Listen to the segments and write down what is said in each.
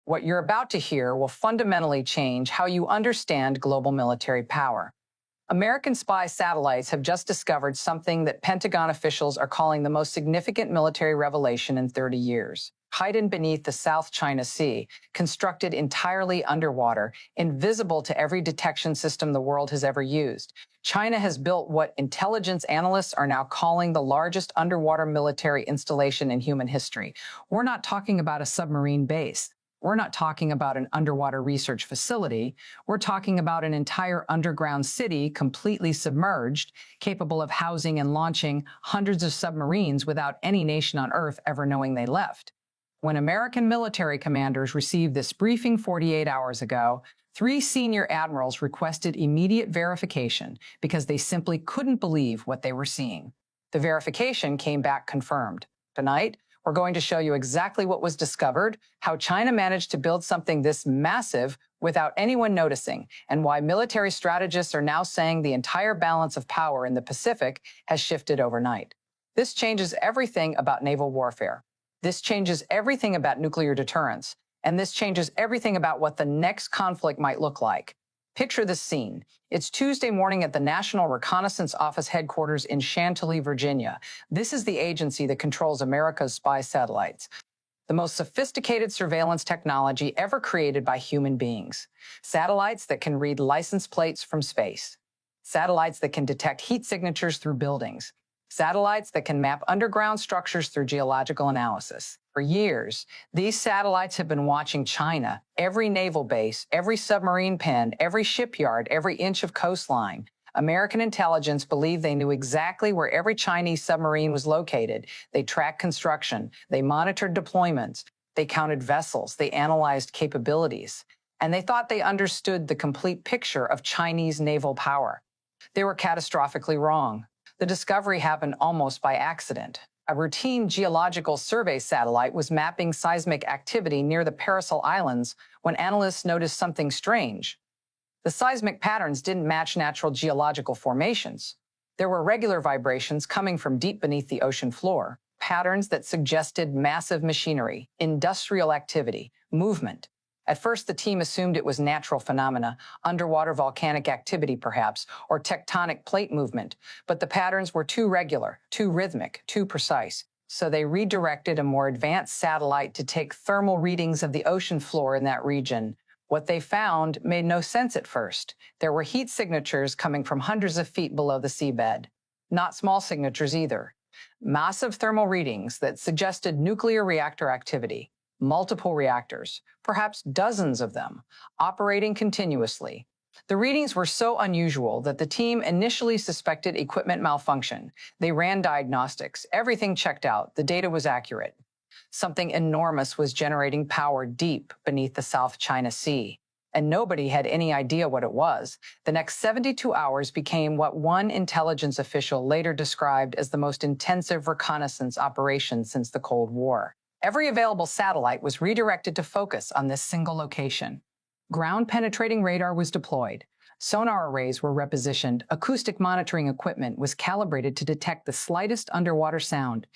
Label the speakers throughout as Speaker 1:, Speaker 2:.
Speaker 1: What you're about to hear will fundamentally change how you understand global military power. American spy satellites have just discovered something that Pentagon officials are calling the most significant military revelation in 30 years. Hidden beneath the South China Sea, constructed entirely underwater, invisible to every detection system the world has ever used, China has built what intelligence analysts are now calling the largest underwater military installation in human history. We're not talking about a submarine base. We're not talking about an underwater research facility. We're talking about an entire underground city completely submerged, capable of housing and launching hundreds of submarines without any nation on Earth ever knowing they left. When American military commanders received this briefing 48 hours ago, 3 senior admirals requested immediate verification because they simply couldn't believe what they were seeing. The verification came back confirmed. Tonight, we're going to show you exactly what was discovered, how China managed to build something this massive without anyone noticing, and why military strategists are now saying the entire balance of power in the Pacific has shifted overnight. This changes everything about naval warfare. This changes everything about nuclear deterrence, and this changes everything about what the next conflict might look like. Picture this scene. It's Tuesday morning at the National Reconnaissance Office headquarters in Chantilly, Virginia. This is the agency that controls America's spy satellites, the most sophisticated surveillance technology ever created by human beings. Satellites that can read license plates from space. Satellites that can detect heat signatures through buildings. Satellites that can map underground structures through geological analysis. For years, these satellites have been watching China, every naval base, every submarine pen, every shipyard, every inch of coastline. American intelligence believed they knew exactly where every Chinese submarine was located. They tracked construction. They monitored deployments. They counted vessels. They analyzed capabilities. And they thought they understood the complete picture of Chinese naval power. They were catastrophically wrong. The discovery happened almost by accident. A routine geological survey satellite was mapping seismic activity near the Paracel Islands when analysts noticed something strange. The seismic patterns didn't match natural geological formations. There were regular vibrations coming from deep beneath the ocean floor, patterns that suggested massive machinery, industrial activity, movement. At first, the team assumed it was natural phenomena, underwater volcanic activity perhaps, or tectonic plate movement, but the patterns were too regular, too rhythmic, too precise. So they redirected a more advanced satellite to take thermal readings of the ocean floor in that region. What they found made no sense at first. There were heat signatures coming from hundreds of feet below the seabed. Not small signatures either. Massive thermal readings that suggested nuclear reactor activity. Multiple reactors, perhaps dozens of them, operating continuously. The readings were so unusual that the team initially suspected equipment malfunction. They ran diagnostics. Everything checked out. The data was accurate. Something enormous was generating power deep beneath the South China Sea, and nobody had any idea what it was. The next 72 hours became what one intelligence official later described as the most intensive reconnaissance operation since the Cold War. Every available satellite was redirected to focus on this single location. Ground-penetrating radar was deployed. Sonar arrays were repositioned. Acoustic monitoring equipment was calibrated to detect the slightest underwater sound.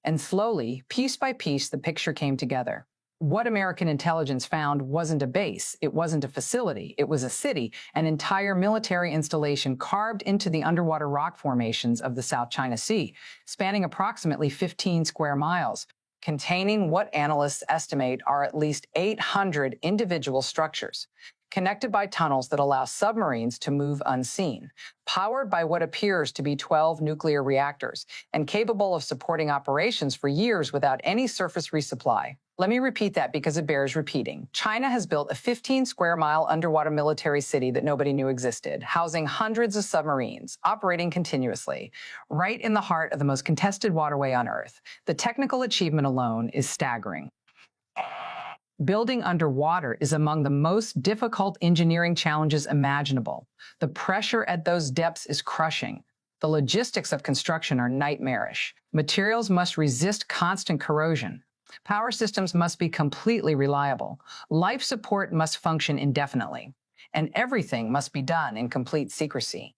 Speaker 1: And slowly, piece by piece, the picture came together. What American intelligence found wasn't a base, it wasn't a facility, it was a city, an entire military installation carved into the underwater rock formations of the South China Sea, spanning approximately 15 square miles. Containing what analysts estimate are at least 800 individual structures, connected by tunnels that allow submarines to move unseen, powered by what appears to be 12 nuclear reactors, and capable of supporting operations for years without any surface resupply. Let me repeat that because it bears repeating. China has built a 15-square-mile underwater military city that nobody knew existed, housing hundreds of submarines, operating continuously, right in the heart of the most contested waterway on Earth. The technical achievement alone is staggering. Building underwater is among the most difficult engineering challenges imaginable. The pressure at those depths is crushing. The logistics of construction are nightmarish. Materials must resist constant corrosion. Power systems must be completely reliable. Life support must function indefinitely. And everything must be done in complete secrecy.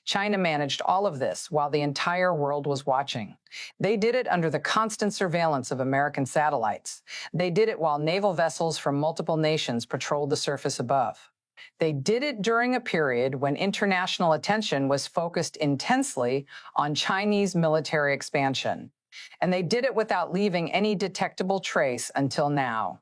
Speaker 1: China managed all of this while the entire world was watching. They did it under the constant surveillance of American satellites. They did it while naval vessels from multiple nations patrolled the surface above. They did it during a period when international attention was focused intensely on Chinese military expansion. And they did it without leaving any detectable trace until now.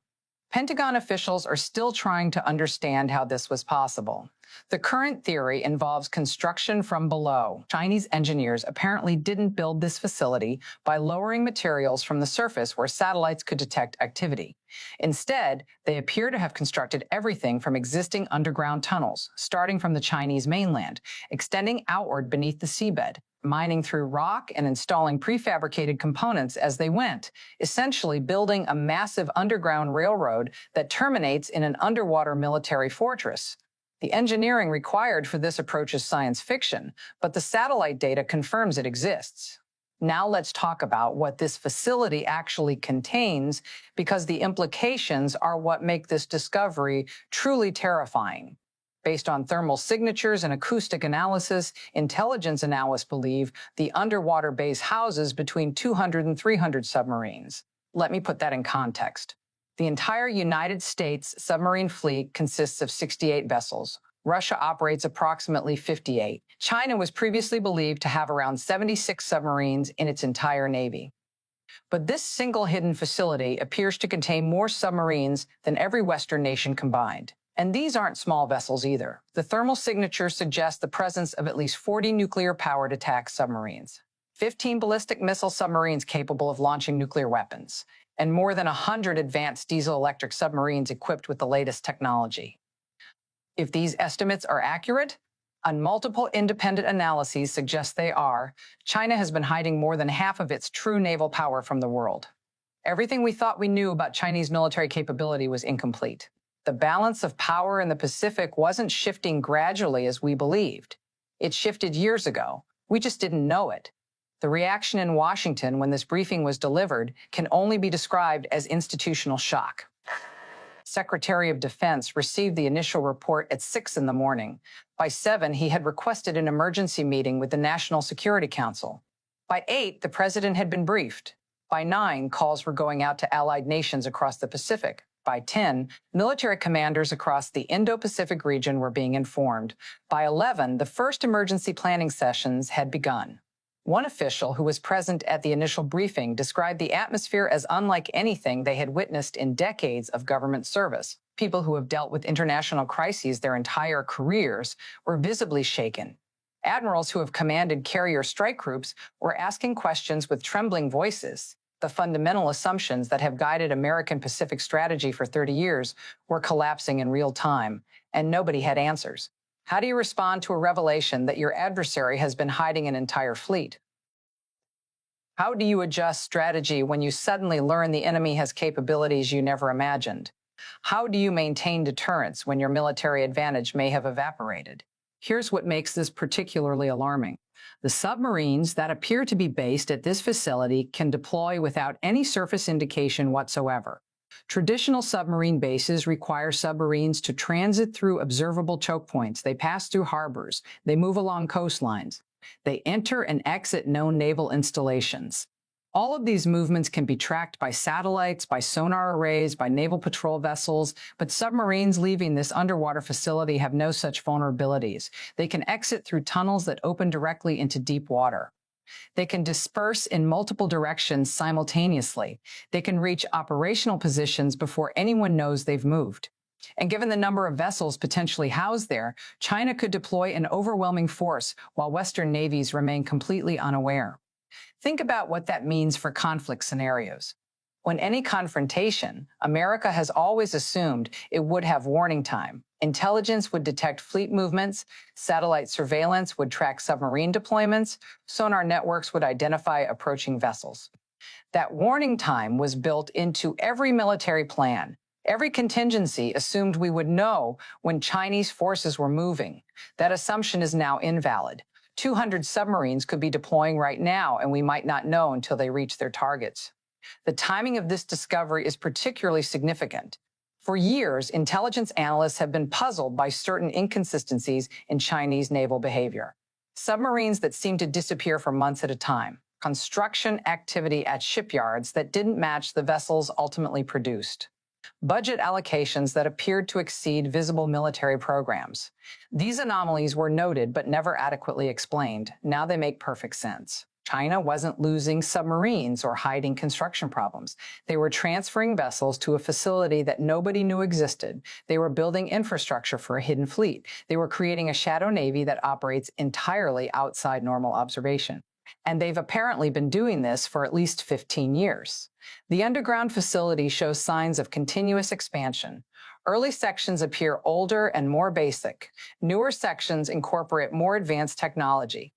Speaker 1: Pentagon officials are still trying to understand how this was possible. The current theory involves construction from below. Chinese engineers apparently didn't build this facility by lowering materials from the surface where satellites could detect activity. Instead, they appear to have constructed everything from existing underground tunnels, starting from the Chinese mainland, extending outward beneath the seabed, mining through rock and installing prefabricated components as they went, essentially building a massive underground railroad that terminates in an underwater military fortress. The engineering required for this approach is science fiction, but the satellite data confirms it exists. Now let's talk about what this facility actually contains, because the implications are what make this discovery truly terrifying. Based on thermal signatures and acoustic analysis, intelligence analysts believe the underwater base houses between 200 and 300 submarines. Let me put that in context. The entire United States submarine fleet consists of 68 vessels. Russia operates approximately 58. China was previously believed to have around 76 submarines in its entire navy. But this single hidden facility appears to contain more submarines than every Western nation combined. And these aren't small vessels either. The thermal signature suggests the presence of at least 40 nuclear-powered attack submarines, 15 ballistic missile submarines capable of launching nuclear weapons, and more than 100 advanced diesel-electric submarines equipped with the latest technology. If these estimates are accurate, and multiple independent analyses suggest they are, China has been hiding more than half of its true naval power from the world. Everything we thought we knew about Chinese military capability was incomplete. The balance of power in the Pacific wasn't shifting gradually as we believed. It shifted years ago. We just didn't know it. The reaction in Washington when this briefing was delivered can only be described as institutional shock. Secretary of Defense received the initial report at 6 in the morning. By 7, he had requested an emergency meeting with the National Security Council. By 8, the president had been briefed. By 9, calls were going out to allied nations across the Pacific. By 10, military commanders across the Indo-Pacific region were being informed. By 11, the first emergency planning sessions had begun. One official who was present at the initial briefing described the atmosphere as unlike anything they had witnessed in decades of government service. People who have dealt with international crises their entire careers were visibly shaken. Admirals who have commanded carrier strike groups were asking questions with trembling voices. The fundamental assumptions that have guided American Pacific strategy for 30 years were collapsing in real time, and nobody had answers. How do you respond to a revelation that your adversary has been hiding an entire fleet? How do you adjust strategy when you suddenly learn the enemy has capabilities you never imagined? How do you maintain deterrence when your military advantage may have evaporated? Here's what makes this particularly alarming. The submarines that appear to be based at this facility can deploy without any surface indication whatsoever. Traditional submarine bases require submarines to transit through observable choke points. They pass through harbors. They move along coastlines. They enter and exit known naval installations. All of these movements can be tracked by satellites, by sonar arrays, by naval patrol vessels, but submarines leaving this underwater facility have no such vulnerabilities. They can exit through tunnels that open directly into deep water. They can disperse in multiple directions simultaneously. They can reach operational positions before anyone knows they've moved. And given the number of vessels potentially housed there, China could deploy an overwhelming force while Western navies remain completely unaware. Think about what that means for conflict scenarios. When any confrontation, America has always assumed it would have warning time. Intelligence would detect fleet movements, satellite surveillance would track submarine deployments, sonar networks would identify approaching vessels. That warning time was built into every military plan. Every contingency assumed we would know when Chinese forces were moving. That assumption is now invalid. 200 submarines could be deploying right now, and we might not know until they reach their targets. The timing of this discovery is particularly significant. For years, intelligence analysts have been puzzled by certain inconsistencies in Chinese naval behavior. submarines that seemed to disappear for months at a time, construction activity at shipyards that didn't match the vessels ultimately produced, budget allocations that appeared to exceed visible military programs. These anomalies were noted but never adequately explained. Now they make perfect sense. China wasn't losing submarines or hiding construction problems. They were transferring vessels to a facility that nobody knew existed. They were building infrastructure for a hidden fleet. They were creating a shadow navy that operates entirely outside normal observation. And they've apparently been doing this for at least 15 years. The underground facility shows signs of continuous expansion. Early sections appear older and more basic. Newer sections incorporate more advanced technology.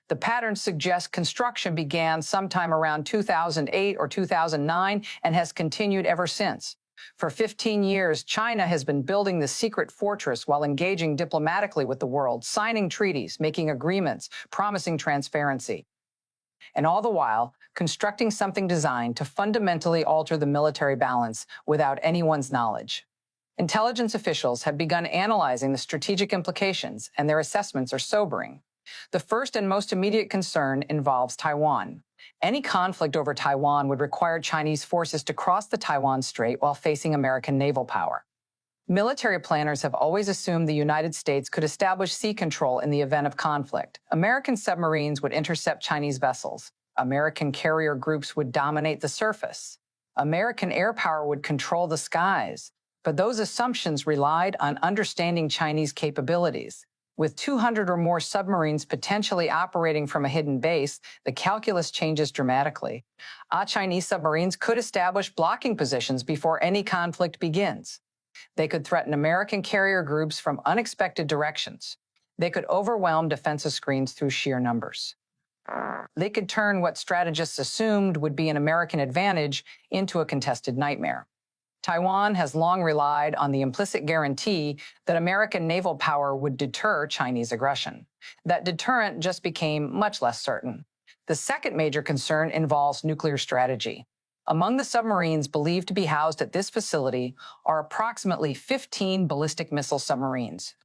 Speaker 1: The pattern suggests construction began sometime around 2008 or 2009 and has continued ever since. For 15 years, China has been building the secret fortress while engaging diplomatically with the world, signing treaties, making agreements, promising transparency. And all the while, constructing something designed to fundamentally alter the military balance without anyone's knowledge. Intelligence officials have begun analyzing the strategic implications, and their assessments are sobering. The first and most immediate concern involves Taiwan. Any conflict over Taiwan would require Chinese forces to cross the Taiwan Strait while facing American naval power. Military planners have always assumed the United States could establish sea control in the event of conflict. American submarines would intercept Chinese vessels. American carrier groups would dominate the surface. American air power would control the skies. But those assumptions relied on understanding Chinese capabilities. With 200 or more submarines potentially operating from a hidden base, the calculus changes dramatically. Chinese submarines could establish blocking positions before any conflict begins. They could threaten American carrier groups from unexpected directions. They could overwhelm defensive screens through sheer numbers. They could turn what strategists assumed would be an American advantage into a contested nightmare. Taiwan has long relied on the implicit guarantee that American naval power would deter Chinese aggression. That deterrent just became much less certain. The second major concern involves nuclear strategy. Among the submarines believed to be housed at this facility are approximately 15 ballistic missile submarines.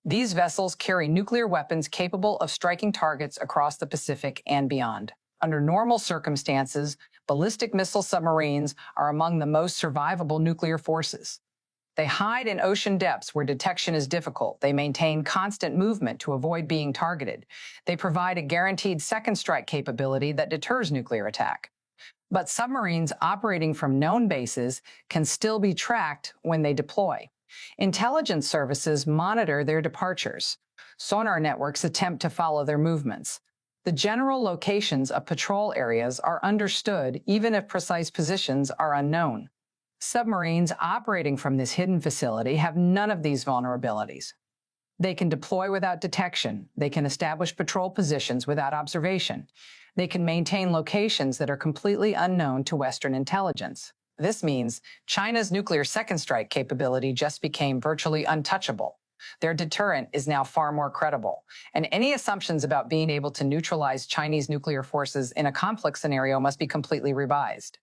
Speaker 1: These vessels carry nuclear weapons capable of striking targets across the Pacific and beyond. Under normal circumstances, ballistic missile submarines are among the most survivable nuclear forces. They hide in ocean depths where detection is difficult. They maintain constant movement to avoid being targeted. They provide a guaranteed second strike capability that deters nuclear attack. But submarines operating from known bases can still be tracked when they deploy. Intelligence services monitor their departures. Sonar networks attempt to follow their movements. The general locations of patrol areas are understood even if precise positions are unknown. Submarines operating from this hidden facility have none of these vulnerabilities. They can deploy without detection. They can establish patrol positions without observation. They can maintain locations that are completely unknown to Western intelligence. This means China's nuclear second strike capability just became virtually untouchable. Their deterrent is now far more credible, and any assumptions about being able to neutralize Chinese nuclear forces in a conflict scenario must be completely revised.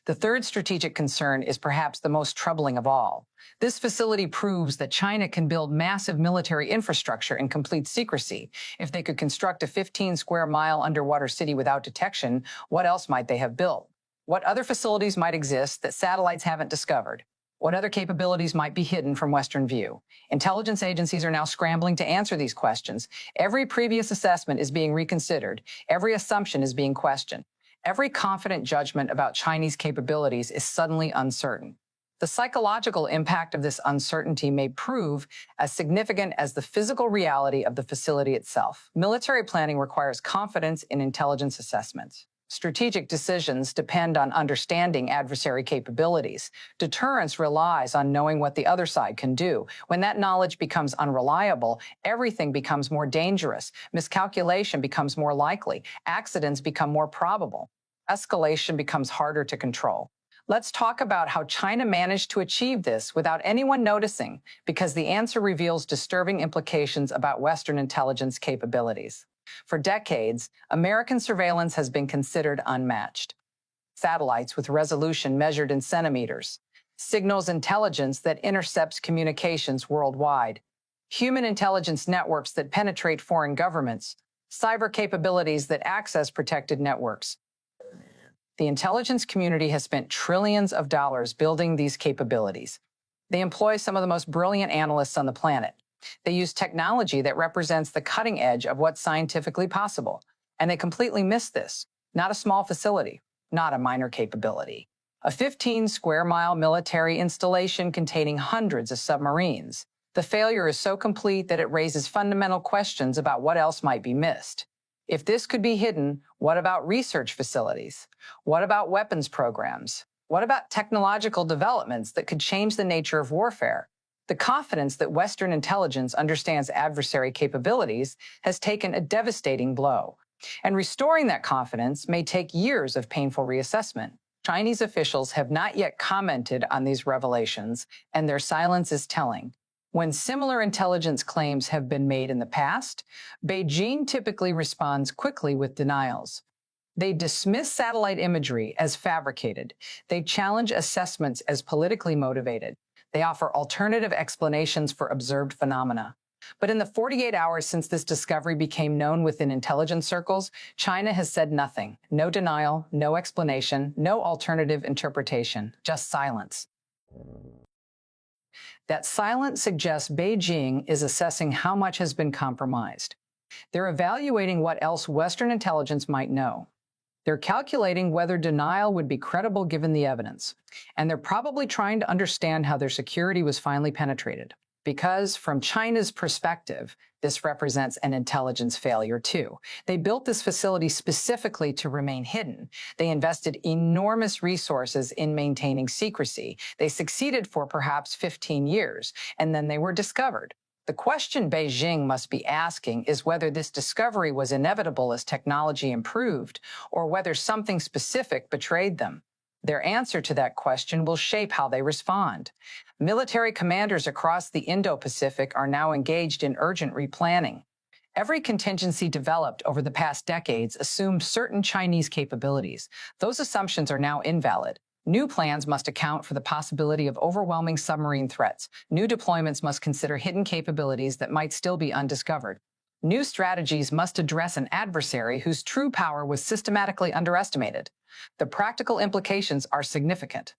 Speaker 1: The third strategic concern is perhaps the most troubling of all. This facility proves that China can build massive military infrastructure in complete secrecy. If they could construct a 15-square-mile underwater city without detection, what else might they have built? What other facilities might exist that satellites haven't discovered? What other capabilities might be hidden from Western view? Intelligence agencies are now scrambling to answer these questions. Every previous assessment is being reconsidered. Every assumption is being questioned. Every confident judgment about Chinese capabilities is suddenly uncertain. The psychological impact of this uncertainty may prove as significant as the physical reality of the facility itself. Military planning requires confidence in intelligence assessments. Strategic decisions depend on understanding adversary capabilities. Deterrence relies on knowing what the other side can do. When that knowledge becomes unreliable, everything becomes more dangerous. Miscalculation becomes more likely. Accidents become more probable. Escalation becomes harder to control. Let's talk about how China managed to achieve this without anyone noticing, because the answer reveals disturbing implications about Western intelligence capabilities. For decades, American surveillance has been considered unmatched. Satellites with resolution measured in centimeters, signals intelligence that intercepts communications worldwide, human intelligence networks that penetrate foreign governments, cyber capabilities that access protected networks. The intelligence community has spent trillions of dollars building these capabilities. They employ some of the most brilliant analysts on the planet. They use technology that represents the cutting edge of what's scientifically possible. And they completely miss this. Not a small facility, not a minor capability. A 15-square-mile military installation containing hundreds of submarines. The failure is so complete that it raises fundamental questions about what else might be missed. If this could be hidden, what about research facilities? What about weapons programs? What about technological developments that could change the nature of warfare? The confidence that Western intelligence understands adversary capabilities has taken a devastating blow. And restoring that confidence may take years of painful reassessment. Chinese officials have not yet commented on these revelations, and their silence is telling. When similar intelligence claims have been made in the past, Beijing typically responds quickly with denials. They dismiss satellite imagery as fabricated. They challenge assessments as politically motivated. They offer alternative explanations for observed phenomena. But in the 48 hours since this discovery became known within intelligence circles, China has said nothing. No denial, no explanation, no alternative interpretation, just silence. That silence suggests Beijing is assessing how much has been compromised. They're evaluating what else Western intelligence might know. They're calculating whether denial would be credible given the evidence. And they're probably trying to understand how their security was finally penetrated. Because, from China's perspective, this represents an intelligence failure too. They built this facility specifically to remain hidden. They invested enormous resources in maintaining secrecy. They succeeded for perhaps 15 years, and then they were discovered. The question Beijing must be asking is whether this discovery was inevitable as technology improved, or whether something specific betrayed them. Their answer to that question will shape how they respond. Military commanders across the Indo-Pacific are now engaged in urgent replanning. Every contingency developed over the past decades assumed certain Chinese capabilities. Those assumptions are now invalid. New plans must account for the possibility of overwhelming submarine threats. New deployments must consider hidden capabilities that might still be undiscovered. New strategies must address an adversary whose true power was systematically underestimated. The practical implications are significant.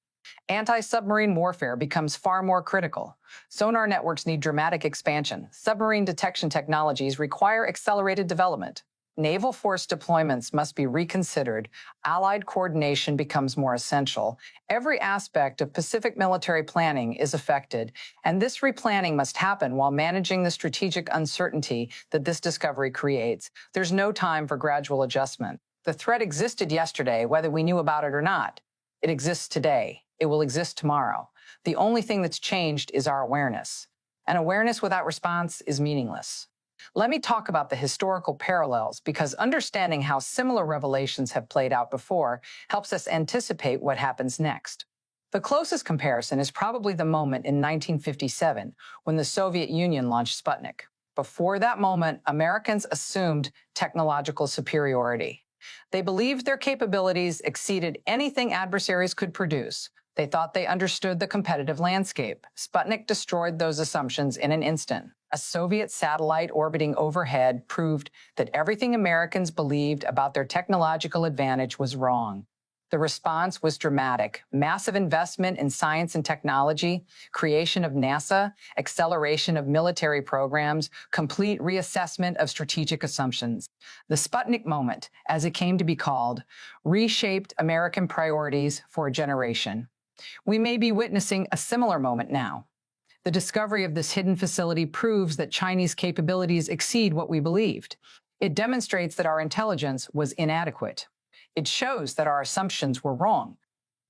Speaker 1: Anti-submarine warfare becomes far more critical. Sonar networks need dramatic expansion. Submarine detection technologies require accelerated development. Naval force deployments must be reconsidered. Allied coordination becomes more essential. Every aspect of Pacific military planning is affected, and this replanning must happen while managing the strategic uncertainty that this discovery creates. There's no time for gradual adjustment. The threat existed yesterday, whether we knew about it or not. It exists today. It will exist tomorrow. The only thing that's changed is our awareness. And awareness without response is meaningless. Let me talk about the historical parallels, because understanding how similar revelations have played out before helps us anticipate what happens next. The closest comparison is probably the moment in 1957 when the Soviet Union launched Sputnik. Before that moment, Americans assumed technological superiority. They believed their capabilities exceeded anything adversaries could produce. They thought they understood the competitive landscape. Sputnik destroyed those assumptions in an instant. A Soviet satellite orbiting overhead proved that everything Americans believed about their technological advantage was wrong. The response was dramatic. Massive investment in science and technology, creation of NASA, acceleration of military programs, complete reassessment of strategic assumptions. The Sputnik moment, as it came to be called, reshaped American priorities for a generation. We may be witnessing a similar moment now. The discovery of this hidden facility proves that Chinese capabilities exceed what we believed. It demonstrates that our intelligence was inadequate. It shows that our assumptions were wrong.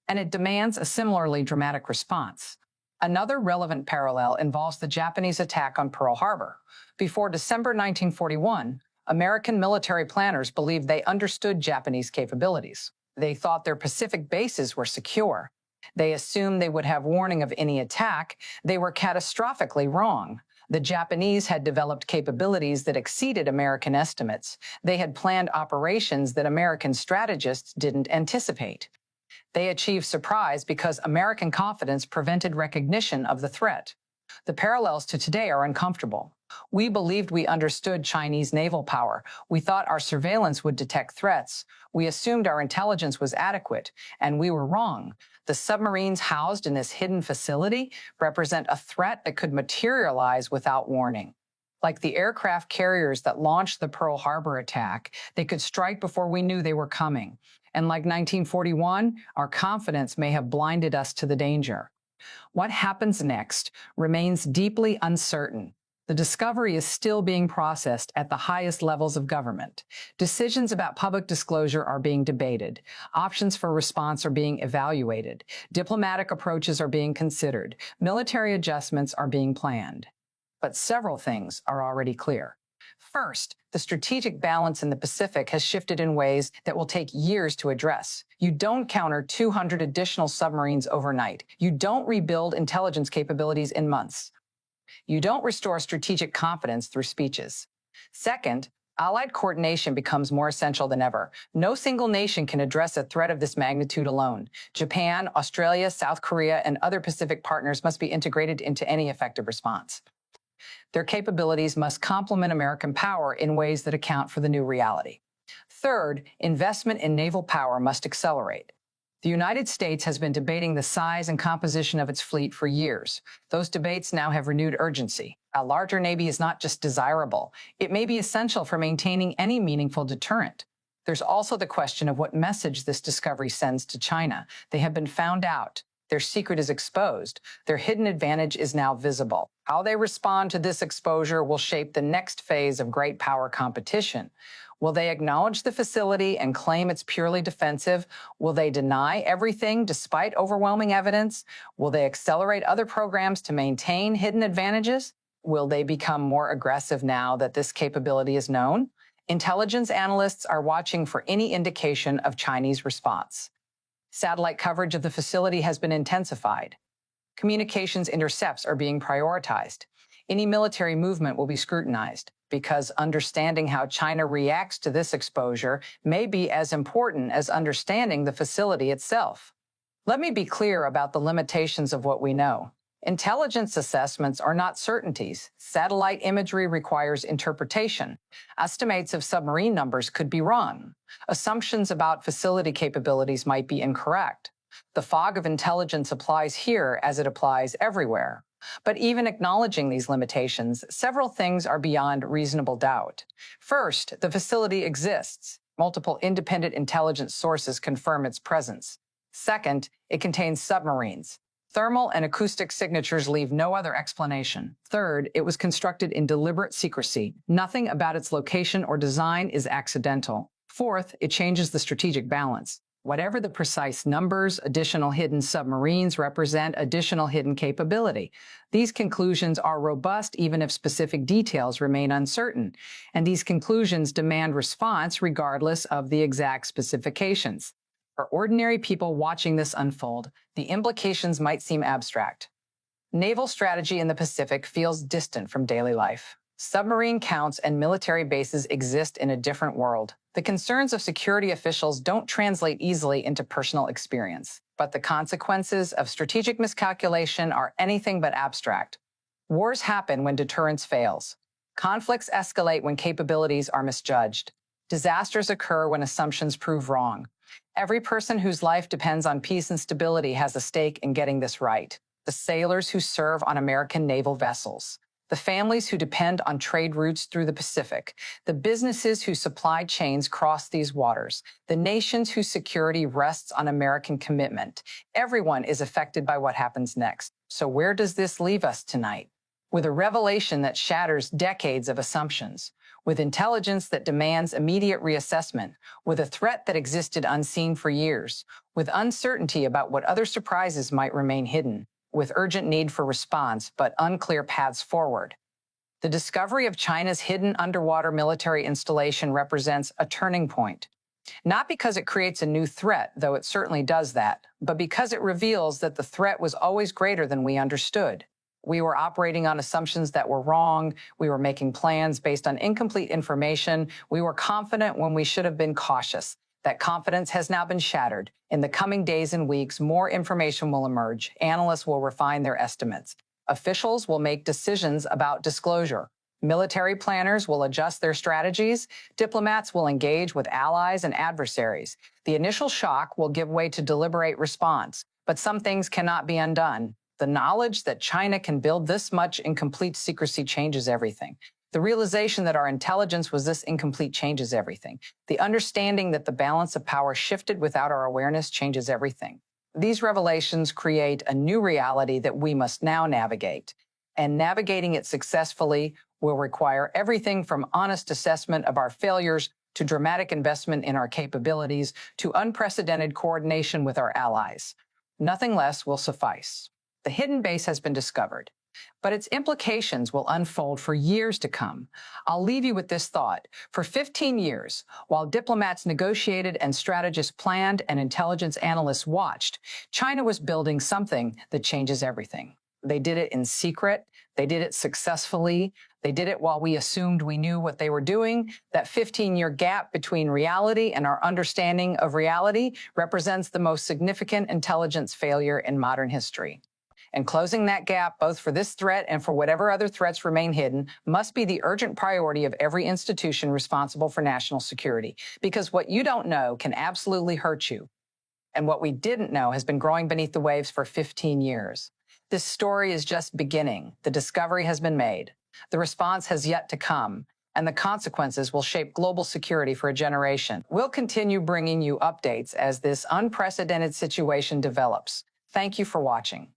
Speaker 1: And it demands a similarly dramatic response. Another relevant parallel involves the Japanese attack on Pearl Harbor. Before December 1941, American military planners believed they understood Japanese capabilities. They thought their Pacific bases were secure. They assumed they would have warning of any attack. They were catastrophically wrong. The Japanese had developed capabilities that exceeded American estimates. They had planned operations that American strategists didn't anticipate. They achieved surprise because American confidence prevented recognition of the threat. The parallels to today are uncomfortable. We believed we understood Chinese naval power. We thought our surveillance would detect threats. We assumed our intelligence was adequate, and we were wrong. The submarines housed in this hidden facility represent a threat that could materialize without warning. Like the aircraft carriers that launched the Pearl Harbor attack, they could strike before we knew they were coming. And like 1941, our confidence may have blinded us to the danger. What happens next remains deeply uncertain. The discovery is still being processed at the highest levels of government. Decisions about public disclosure are being debated. Options for response are being evaluated. Diplomatic approaches are being considered. Military adjustments are being planned. But several things are already clear. First, the strategic balance in the Pacific has shifted in ways that will take years to address. You don't counter 200 additional submarines overnight. You don't rebuild intelligence capabilities in months. You don't restore strategic confidence through speeches. Second, allied coordination becomes more essential than ever. No single nation can address a threat of this magnitude alone. Japan, Australia, South Korea, and other Pacific partners must be integrated into any effective response. Their capabilities must complement American power in ways that account for the new reality. Third, investment in naval power must accelerate. The United States has been debating the size and composition of its fleet for years. Those debates now have renewed urgency. A larger Navy is not just desirable. It may be essential for maintaining any meaningful deterrent. There's also the question of what message this discovery sends to China. They have been found out. Their secret is exposed. Their hidden advantage is now visible. How they respond to this exposure will shape the next phase of great power competition. Will they acknowledge the facility and claim it's purely defensive? Will they deny everything despite overwhelming evidence? Will they accelerate other programs to maintain hidden advantages? Will they become more aggressive now that this capability is known? Intelligence analysts are watching for any indication of Chinese response. Satellite coverage of the facility has been intensified. Communications intercepts are being prioritized. Any military movement will be scrutinized, because understanding how China reacts to this exposure may be as important as understanding the facility itself. Let me be clear about the limitations of what we know. Intelligence assessments are not certainties. Satellite imagery requires interpretation. Estimates of submarine numbers could be wrong. Assumptions about facility capabilities might be incorrect. The fog of intelligence applies here as it applies everywhere. But even acknowledging these limitations, several things are beyond reasonable doubt. First, the facility exists. Multiple independent intelligence sources confirm its presence. Second, it contains submarines. Thermal and acoustic signatures leave no other explanation. Third, it was constructed in deliberate secrecy. Nothing about its location or design is accidental. Fourth, it changes the strategic balance. Whatever the precise numbers, additional hidden submarines represent additional hidden capability. These conclusions are robust even if specific details remain uncertain, and these conclusions demand response regardless of the exact specifications. For ordinary people watching this unfold, the implications might seem abstract. Naval strategy in the Pacific feels distant from daily life. Submarine counts and military bases exist in a different world. The concerns of security officials don't translate easily into personal experience, but the consequences of strategic miscalculation are anything but abstract. Wars happen when deterrence fails. Conflicts escalate when capabilities are misjudged. Disasters occur when assumptions prove wrong. Every person whose life depends on peace and stability has a stake in getting this right. The sailors who serve on American naval vessels, the families who depend on trade routes through the Pacific, the businesses whose supply chains cross these waters, the nations whose security rests on American commitment. Everyone is affected by what happens next. So where does this leave us tonight? With a revelation that shatters decades of assumptions, with intelligence that demands immediate reassessment, with a threat that existed unseen for years, with uncertainty about what other surprises might remain hidden, with urgent need for response but unclear paths forward. The discovery of China's hidden underwater military installation represents a turning point. Not because it creates a new threat, though it certainly does that, but because it reveals that the threat was always greater than we understood. We were operating on assumptions that were wrong. We were making plans based on incomplete information. We were confident when we should have been cautious. That confidence has now been shattered. In the coming days and weeks, more information will emerge. Analysts will refine their estimates. Officials will make decisions about disclosure. Military planners will adjust their strategies. Diplomats will engage with allies and adversaries. The initial shock will give way to deliberate response, but some things cannot be undone. The knowledge that China can build this much in complete secrecy changes everything. The realization that our intelligence was this incomplete changes everything. The understanding that the balance of power shifted without our awareness changes everything. These revelations create a new reality that we must now navigate. And navigating it successfully will require everything from honest assessment of our failures to dramatic investment in our capabilities to unprecedented coordination with our allies. Nothing less will suffice. The hidden base has been discovered, but its implications will unfold for years to come. I'll leave you with this thought. For 15 years, while diplomats negotiated and strategists planned and intelligence analysts watched, China was building something that changes everything. They did it in secret. They did it successfully. They did it while we assumed we knew what they were doing. That 15-year gap between reality and our understanding of reality represents the most significant intelligence failure in modern history. And closing that gap, both for this threat and for whatever other threats remain hidden, must be the urgent priority of every institution responsible for national security. Because what you don't know can absolutely hurt you. And what we didn't know has been growing beneath the waves for 15 years. This story is just beginning. The discovery has been made. The response has yet to come, and the consequences will shape global security for a generation. We'll continue bringing you updates as this unprecedented situation develops. Thank you for watching.